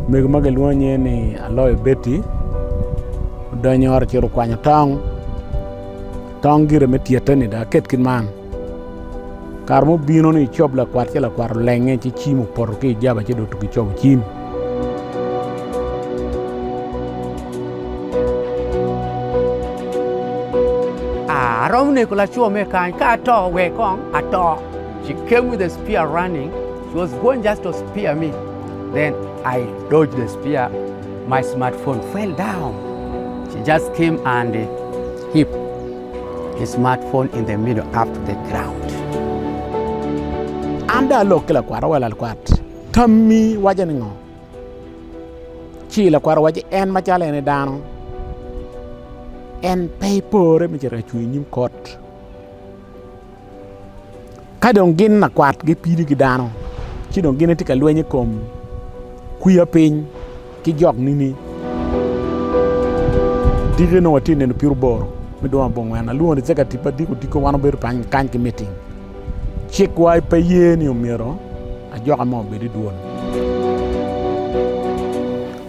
meg mageluonye ni aloe beti donyor chiru kwanya tong gire metietani da ket kin man karmo bino ni chob la kwar lenge chi chimu por ke jaba che do to chob chim Romney kula chuo me kan ka to we kong ato. She came with a spear running. She was going just to spear me. Then I dodged the spear. My smartphone fell down. She just came and hit the smartphone in the middle up to the ground. Anda lo kila kwara wala kwat. Tammi waje ngo. Chi la kwara waje en machale ne dano. En paper mi jera chui nim kot. Ka dong gin na kwat gi pidi gi dano. Chi dong gin tika lwenye kom kuya piny ki jog nini. Dige no watine no pure boro. Mi do ambong wana luon zeka tipa diko wano ber pan kan ki meeting. Chik wai pa ye ni umiro a joga mo bedi duon.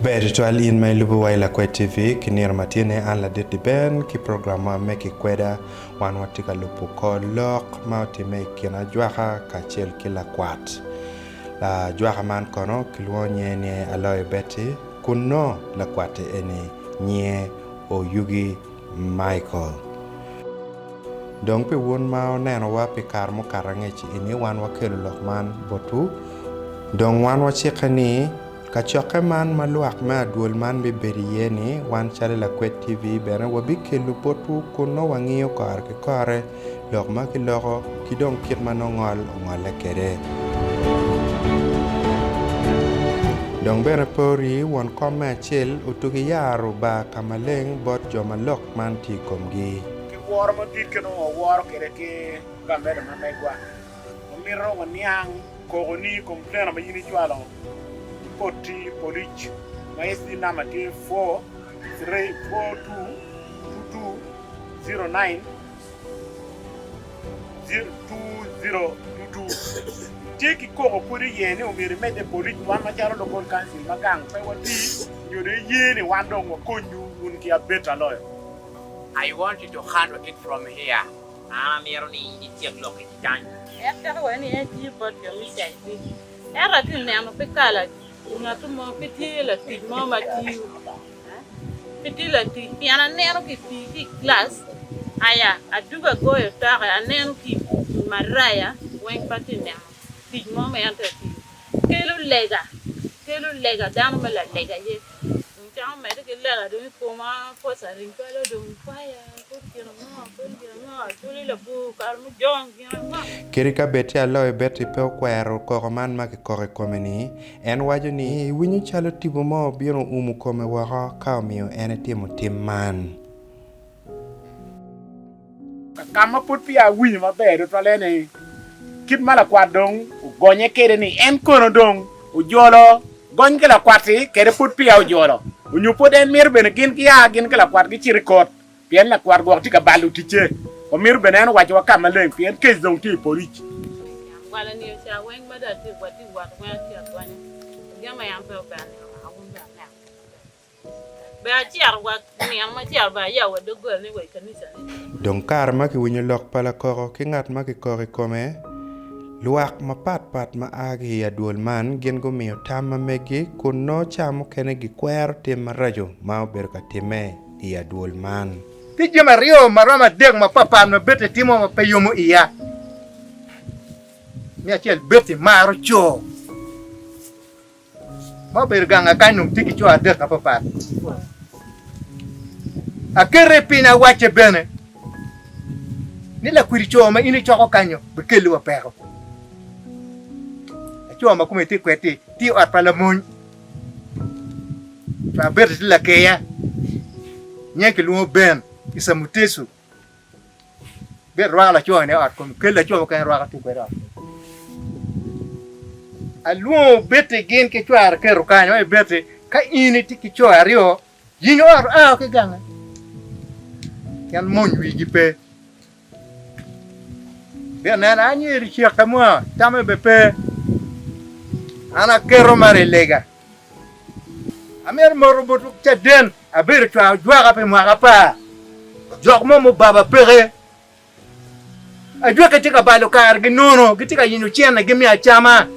Beri to alin mai lubu wai Lakwed TV kinir matine an la deti ben ki programa meki kweda wan watika lupu ko lok mauti me kina jwaha kachel kila kwat. La jwaha man kono kilwonye ni aloe beti kuno la kwate eni nye o yugi Michael. Dong pe won mao neno wa pe karmo karangechi ini wan wakelu lokman botu. Dong wan wachikani kachoke man maluak ma duol man be beriyeni wan chale Lakwed TV bena wabike lupotu kuno wangio kar ke kare lok ma ki loko ki dong kit manongol ngole kere. Dong bena pori wan kome chil utugi yaru ba kamaleng bot joma lok man ti komgi. Ki wor mo dit keno wor kere ki gambere ma megwa. Omiro wanyang kogoni komplena ma yini chwalo. Koti polich maesdi nama ke 4342209 02022 teki koko puri yene umiri mede polich wan macharo local council magang pe wati yore yene wandong wakonyu unki a better lawyer. I want you to handle it from here. Meroni itiak loki tan. After when he had you but your mistake. Era till now pekala. Ngatu mo pitila ti mama ti. Pitila ti piana nero ki glass. Aya aduga go yotara aneno ki maraya wen patina. Ti mama yanta ti. Kelo lega dano mala lega ye. Chama mere ke lega do koma posa rimpalo do fire Kirika beti aloe beti pe kwero koroman ma ki kore komeni en wajo ni winyu chalo tibu mo biro umu kome wara ka miyo ene timu timman. Kama put pia winyu maber to lene kit mala kwadong gonye kere ni en kono dong ujolo gon kala kwati kere put pia ujolo unyu poden mir bene gin kia gin kala kwat gi chirikot pien la kwat go tika balu tiche o mir benen wacho wakama len pien kes dong ti polich wala ni cha wen mada ti wati wat wen ti atwanya gama yam pe bane awunda na ba ti arwa ni amma ti arba ya wado go ni we kanisa ni Dong kar ma ki winyu lok pala koro ki ngat ma ki kore kome luak ma pat ma agi ya duol man gen go miyo tama megi kuno chamo kene gi kwer tim rajo ma oberka time ya duol man. Tiji mario marama deg ma papa no bete timo ma peyomo iya. Mi achel bete maro cho. Ma berganga kanum tiki cho adek ka papa. Akere pina wache bene. Ni la kwiricho ma ini choko kanyo bekelu wa pero. Cho ma kuma ti kweti ti at pala mun. Fa bete la keya. Nyeke luo ben isa mutesu be rwala cho ne at kom kella cho kan rwala tu kwera aluo bete gen ke chwar ke rukanyo e bete ka ini tiki cho ario yinyo ar ke ganga yan mon wi gipe be na anyi ri chia kamo tame bepe ana kero mare lega Amer morobot chaden aber twa jwa pe mwagapa jok mo baba pere ajwa katika balo kar ginono katika yinu chena gimi achama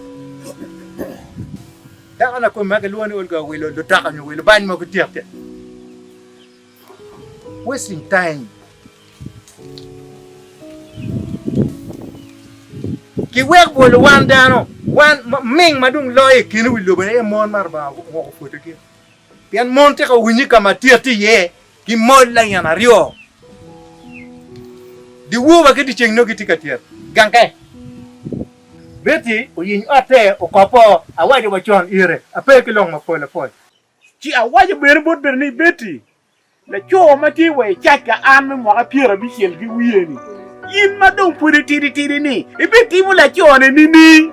da ana ko magalwani olga wilo do takanyo wilo ban mo kutiakte wasting time ki wek bol wan dano wan ming madung loye kinu wilo bane mon marba ko foto ki pian monte ka winyi kama tiati ye ki molla yana rio di wuba ke di chengno ki tikatier gankai beti o yin ate o kopo awaje wachon ire ape ki long ma fola foy Ci awaje ber bot ber ni beti la cho ma ti we chaka an mo ga piera bi chel gi wieni yin ma don puri tiri ni e beti mu la cho ne ni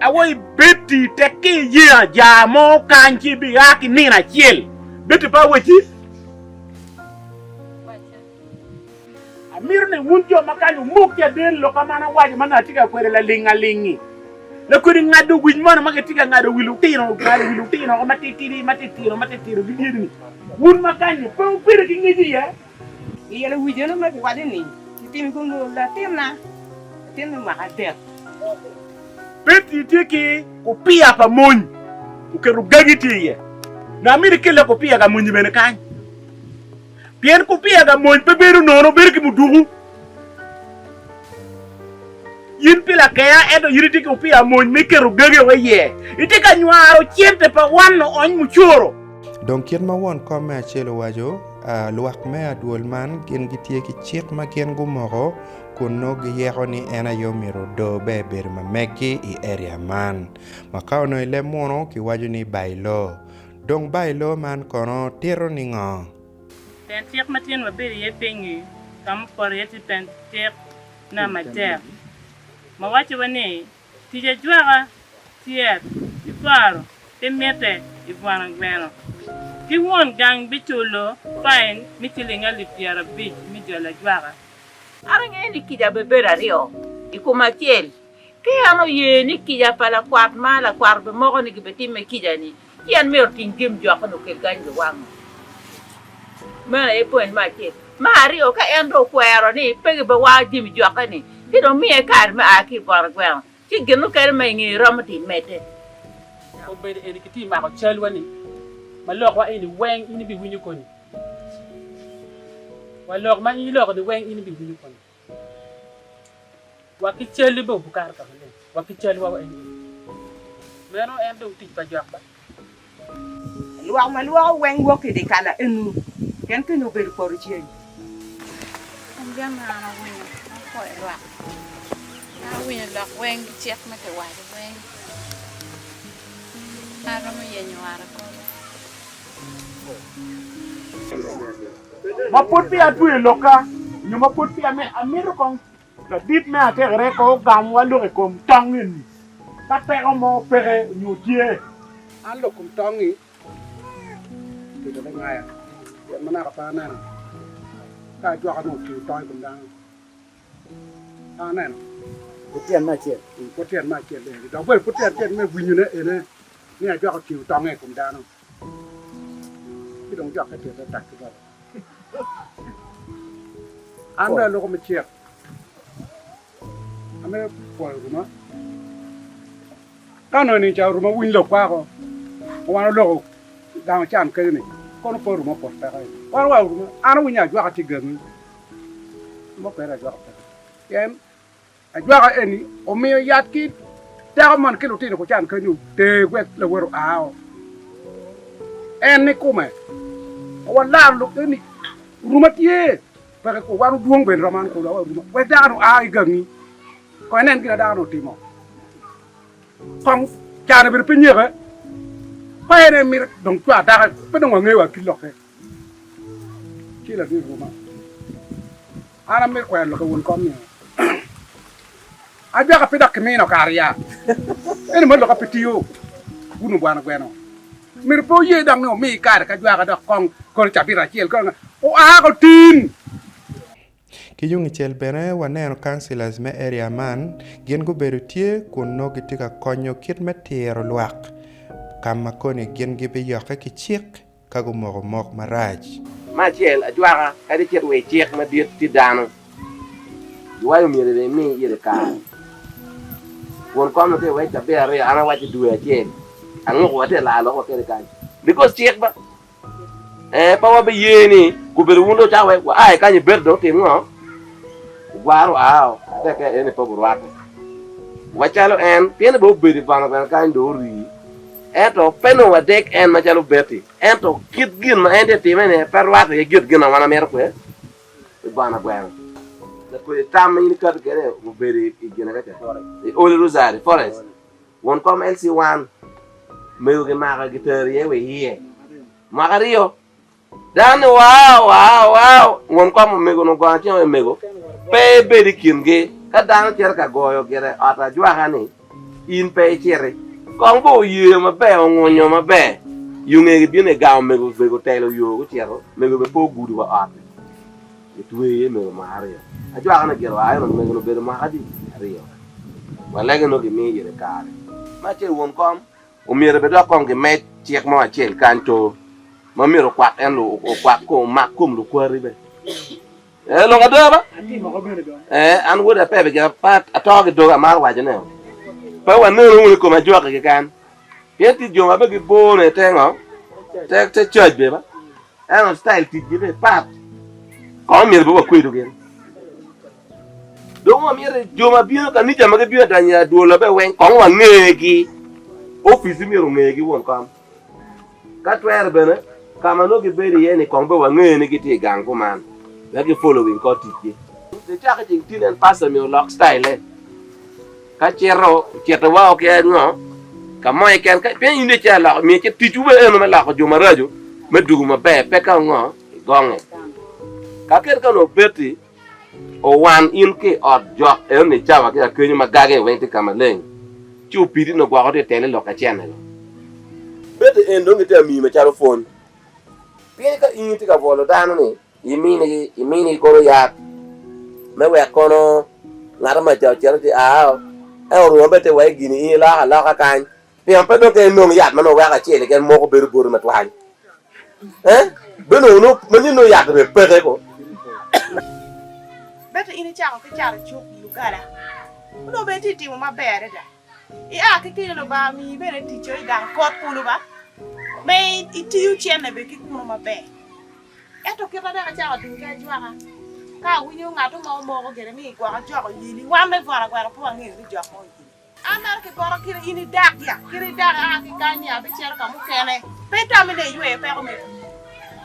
awai beti teki ye ja mo kanchi bi aki ni na chel beti pa wechi amir ne wunjo makanyo mukya den lo kamana waje mana tika kwere la lingi la kuri ngado guj mana maka tika ngado wilu tino o matitiro bi ni wun makanyo po kwere ki ngi ya yele wujeno ma wade ni timi ko la temna ma hater beti tiki kupia pa monyi ukeru gagiti ye na amir kele kupia ga monyi bene kan bien kupia ga monyi pe beru nono berki mudugu yin pila kaya edo yiriti kupia monyi mikeru gage weye itika nywaro chiente pa wano on muchoro donc yen ma won comme achelo wajo luak me adwol man gen gitie ki chik ma gen gumoro kuno giyero ni ena yomiro do be ber ma meki i area man makao no ile mono ki wajo ni bailo donc bailo man kono tiro ni ngo ten tiek matin maber ye pengi kam por ye ten tiek na mater ma wacho wane tije jwaga tiet ifaro temete ifwana gweno ki won gang bichulo fine mitilinga lipiara bit mijola jwaga aranga ni kija bebera rio ikuma tiel ke ano ye ni kija pala kwat mala kwarbe mogo ni gibeti me kija ni kian mer tingim jwaka no ke ganjo wango mana e point ma tiel ma rio ka endo kwero ni pege be wa jimi jwaka ni kido mi e kar ma aki por gwel ki genu kar ma ngi romati mete ko be en kiti ma ko chelwani ma lok wa ini weng ini bi winyu koni wa lok ma ini lok de weng ini bi winyu koni wa ki cheli bo bukar ka le wa ki cheli wa ini meno en do ti pa jwa ba luwa ma luwa weng wo ke de kala enu ken ke no be por chien Andiamo na wina ko elwa na wina la weng chiek ma te wa de weng ara mo yenyo ara ko maput pia tu loka ni maput pia me amir kon la dit me ate reko gam walu rekom tangin ta pero mo pere ñu tie an lo kum tongi ti do ngaya ya mana ka pa nan ka jwa ka no ti tong kum dan anen putien ma che ko tien ma che le do bo ko tien me winyu ne ene ni a jwa ka ti tong e kum dan ti dong jwa ka ti ta tak ba an lo ko me che ame po ruma kano ni cha ruma win lo kwa ko wana lo da chan ke ni kono po ruma po ta ai wa ruma ana winya jwa ka ti gami mo ko ra jwa ka yen a jwa ka eni o me yat ki ta man ke lo ti ko chan ke ni te gwet le woro ao en ni kuma wa la lo ni ruma tie pa ko wa duong ben raman ko la ruma we da no ai gami ko nen ki da no ti mo không cha nó bị pin nhiều ấy phải này mình đồng quả ta phải đồng vào nghề vào kinh lộc này chỉ là cái mà anh mới quen là cái vốn con nhiều anh biết cái đặc cái nào cả ya anh mới là cái tiêu vốn buồn quen không mình phải gì đằng nào mình cả cái doa cái đặc con chả biết là chiên con ô con tin ki yungi chel bene waneno councilors me area man gen go beru tie kun no gitika konyo kit me tiero luak kama koni gin gibi yoke ki chik kago mok maraj. Ma chel ajwaga kadi chet we chek ma diet ti dano. Wayo mire de mi yere ka. Won kom te we ta be are ana wa ti duwe chel. Ango ko te la lo ko kere kan. Because chek ba pa wa be yeni ku be wundo cha we wa ai ka ni berdo te ngo. Waro ao te ke ene po burwato. Wa chalo en tiene bo be di bana kan do ri. Eto peno wa dek en ma chalo beti. Eto kit gin ma ende timene perwato ye git gina wana mer kwe. Bana gwen. Da ko tam ni ka kere mo beri igena ka. E ole rosari forest. Won kom LC1 meu ge maga gitar ye we hier. Magario. Dan wow. Won kom mego no gwa chen mego. Pe beri kinge ka dan cher ka goyo gere ata jwa hani. In pe chere. Con bo ye ma be ongonyo ma be yunge bi ne ga mego telo yo go tiero mego be po gudu wa ate etwe ye mego ma ario ajwa kana gero ayo mego no be ma hadi ario wala ga no ge mi yere kare ma che won kom o mi re be do kom ge me tiek ma chel kanto ma mi ro kwak en lo o kwak ko ma kum lu kwari be lo ga do ba an wo da pe be ga pat atoge do ga mar wa jene pa wa no ko ma jwa ke kan yeti joma be bo ne tengo te church be ba an style ti be pat ko mi be ko do gen do mo mi re joma bi ka ni jama ke bi da nya do lo be wen ko wa ngegi office mi ro ngegi won kam ka twer be ne kama no ge be ri ni ko be wa ngeni ki ti gang ko man la ge following ko ti ki te ta ke ti nen pass mi lock style ka chero wa o ke no ka mo e ken ka pe inde cha la mi ke ti ju be no ma la ko ju ma rajo me du ma be pe ka ngo gonge ka ker ka no beti o wan in ke od jo e ne cha wa ke ka ni ma ga ge wen ti ka ma len chu pi di no gwa ko te tele lo ka chen no beti en do ngite mi ma cha ro phone pe ka in ti ka volo dano ni imini ko ya me we ko no ngara ma cha cha ti a ro be te we gini la ka kan pe am pe do ke no yat ma no wa ka chele ken mo ko beru boru ma twan be no mani no yat be pe ko bete ini cha ko cha chu lu gara no be ti mo ma bere da a ke no ba mi be ne ti cho ga ko ku lu ba me iti yu chen be ki ku ma be eto ke ba da cha du ga jwa ka winyo ngato mo ko gere mi kwa ka jo ko yili wa me fara kwa po ngi ri jo ko anar ke boro kiri ini dak ya kiri dak a ki kanya be cher ka mu kene peta mi de yue pe ko me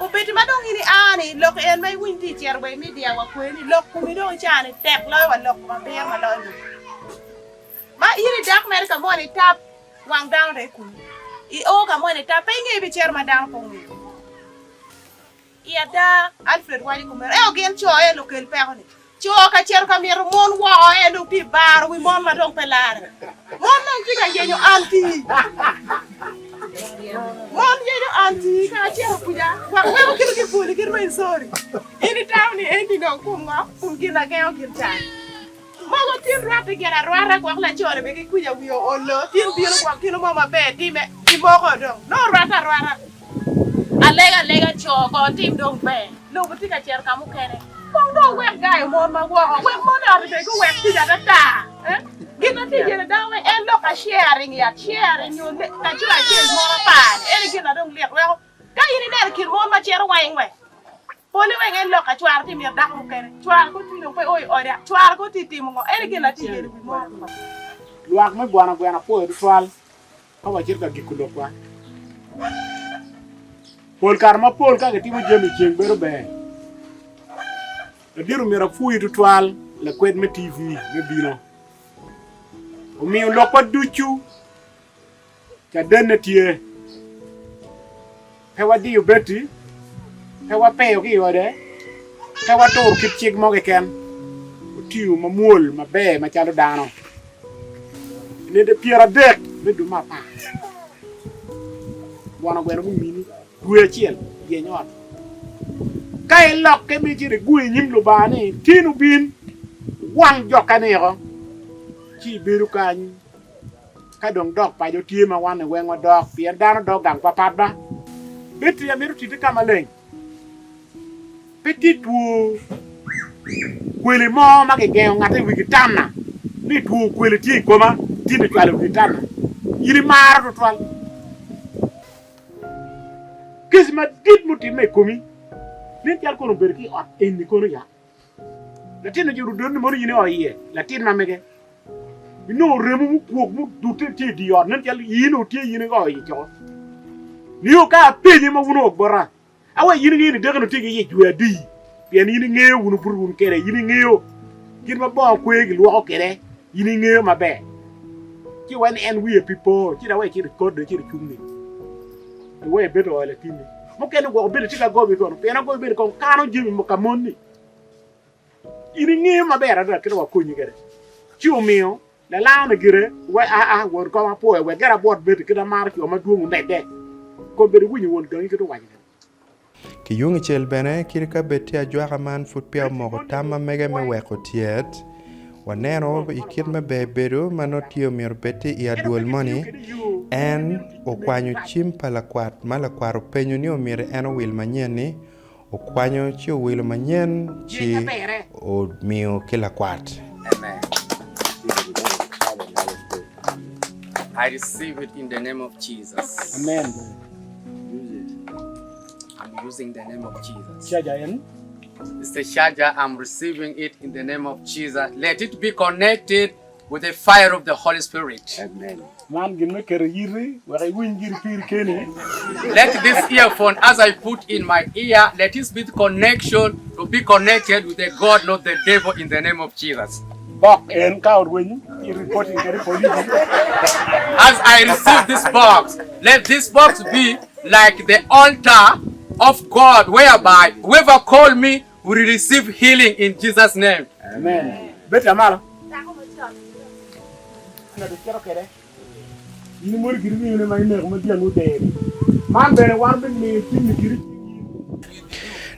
o beti ma dong ini ani lo ke en mai winti cher be mi dia wa ko ni lo ku mi do chani tek lo wa lo ma be ma lo ma iri dak mer ka mo ni tap wang down re ku I o ka mo ni tap pe ngi be cher ma down ko mi ia da Alfred wani ko mer e o gen cho e lo ke pe ko ni cho ka cher ka mi mon wa o e lu pi bar wi mon ma dong pe lar mon nang ti ka ye nyo anti mon ye no anti ka cher ku ja wa ko ki ki fu ki mai sorry ini taw ni e di no ku ma ku ki na ke o ki ta mo go tin ra te gera ra ko la chore be ki ku ja wi o lo tin bi no ko ki no ma be ti me ti mo ko dong no ra alega cho ko tim dong be lo be ti ka cher ka mu kene Kung do wek guy mo ma wo wek mo na be ko wek ti da ta gina ti jere da we en lo ka sharing you ka ju a chen mo pa en gina dong lek we ka yini der kin mo ma cher wang we poli we en lo ka chwar ti mi da mu kene chwar ko ti no pe oy ora chwar ko ti mo en gina ti jere bi mo luak me buana buana po du twal ka wa jirga gikulo kwa pol karma pol ka ti mo jemi cheng bero be diru mira fui du twal Lakwed TV me bino o mi lo pa duchu ka denetie hewa di ubeti hewa pe o ki wade hewa tor kit chig mo ke ken o tiu ma mul ma be ma chalo dano ne de piera dek me du ma pa wana gwena mu mini due chiel ye nyot kay lok ke mi jiri gui nyim lu bani tinu bin wang jokane ko ci biru kan ka dong dog pa jo tie ma wan wen wa dog pien dano dog gang papat ba beti ya miru titi kama leng petit tu kweli mo ma ke geo ngate wi kitana ni tu kweli ti koma ti de twale wi kitana yiri mara to twal kisma dit muti me komi ni tial kono berki ot en ni kono ya latin juru don mo yini o ye latin ma mege no remu mu kuok mu dute ti di ot nan tial yino ti yini go yi cho ni o ka peñi ma wuno gbora awa yini de no ti ye juwa di bien yini ngeo wunu pur wun kere yini ngeo kin ma bo kwegi lo kere yini ngeo ma be ki wan en we people ki da we ki record de ki chumni the way beto wala tini mo ken go be ti ka go be ko pena go be ko kanu jimi mo kamonni yini ngeo ma be ra da ki wa ko ni kere chumio la la na gire we a won ko ma po we gara bot be ki da mar ki o ma duomu ndede ko be wuni won gan ki to wani ki yungi chel bene kirika beti ajwaka man fut pia moko tama mege me weko tiet wanero ikit me beberu manotio mir beti ia dual money en okwanyo chim palakwat malakwaro penyo ni omire eno wil manyeni okwanyo chi wil manyen chi o mio kila kwat. Amen. I receive it in the name of Jesus. Amen. I'm using the name of Jesus. Shajayan Mr. Shaja, I'm receiving it in the name of Jesus. Let it be connected with the fire of the Holy Spirit. Amen. Man gin me kere yiri wa ay win jir pir kene Let this earphone, as I put in my ear, let it be the connection to be connected with the God, not the devil, in the name of Jesus. bok en ka win you reporting kere police As I receive this box, let this box be like the altar of God, whereby whoever call me will receive healing in Jesus' name. Amen. Beta mala na de kero kere ni mor giri ni ma ne ko ma diangu de man bene war be ni tin giri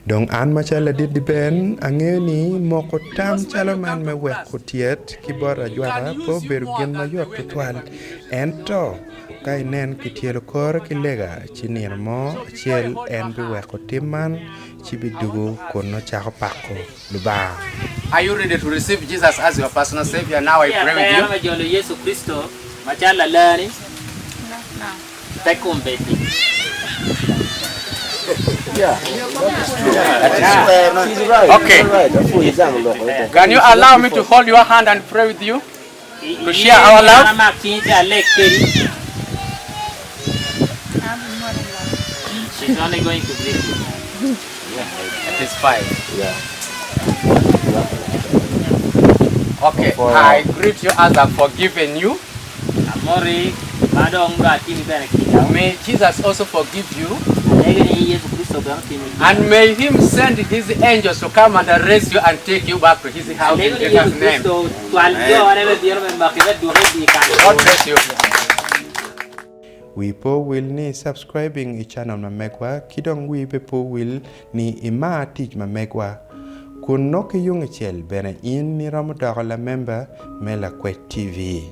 Dong an machala di ben angeni moko tam chalo man me weko tiet ki bora jwara po bergen ma yot twal ento kai nen ki tielo kor ki lega chinir mo chiel en bi weko timan chi bidugo kono chako pako luba. Are you ready to receive Jesus as your personal savior? Now I pray with you. Yesu Kristo machala lani takumbeti. Okay. Can you allow me to hold your hand and pray with you? To share our love? She's only going to greet you. It is fine. Okay, I greet you as I've forgiven you. May Jesus also forgive you. And may him send his angels to come and arrest you and take you back to his house in Jesus' name. God bless you. We po will ni subscribing i channel mamegwa kidong we po will ni ima teach mamegwa kun no ki yung chel bena in ni ramu la member me Lakwed TV.